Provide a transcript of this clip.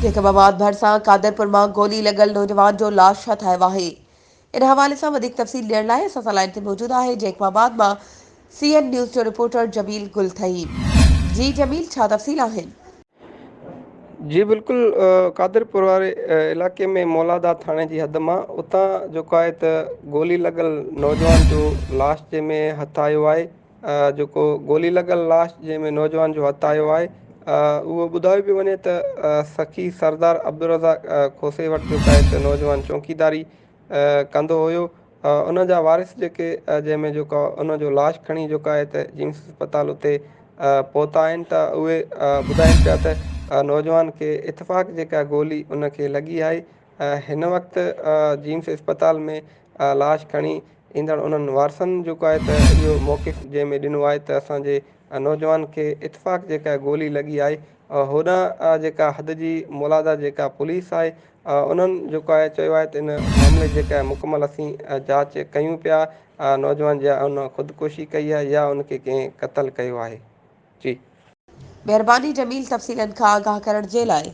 जेकबाबाद भरिसां कादरपुर मां गोली लॻल नौजवान जो लाश हथायो आहे। इन हवाले सां वधीक तफ़सील ॾियण लाइ असां सां लाइन ते मौजूदु आहे जेकबाबाद मां CN न्यूज़ जो रिपोर्टर जमील गुल थहीम। जी जमील, छा तफ़सील आहिनि? जी बिल्कुल, कादरपुर वारे इलाके में मौलादा थाने जी हद मां उतां जेको आहे त गोली लॻल नौजवान जो लाश जंहिंमें हथु आयो आहे, जेको गोली लॻल लाश जंहिंमें नौजवान जो हथु आयो आहे, उहो ॿुधायो पियो वञे त सखी सरदार अब्दुल रज़ाक खोसे वटि जेको आहे त नौजवान चौकीदारी कंदो हुयो। उन जा वारिस जेके जंहिंमें जेको उनजो लाश खणी जेको आहे त जिम्स अस्पताल उते पहुता आहिनि, त उहे ॿुधाइनि पिया त नौजवान खे इतफ़ाक़ जेका गोली उनखे लॻी आहे। हिन वक़्तु जिम्स अस्पताल में लाश खणी ईंदड़ उन्हनि वारसनि जेको आहे त इहो मौक़िफ़ जंहिंमें ॾिनो आहे त असांजे नौजवान खे इतफ़ाक़ जेका गोली लॻी आहे। होॾां जेका हद जी मौलादा जेका पुलिस आहे, उन्हनि जेको आहे चयो आहे त इन मामले जेका आहे मुकमल असीं जांच कयूं पिया। नौजवान जा उन ख़ुदिकुशी कई आहे या उनखे कंहिं क़तल कयो आहे। जी महिरबानी जमील, तफ़सीलनि खां आगाह करण जे लाइ।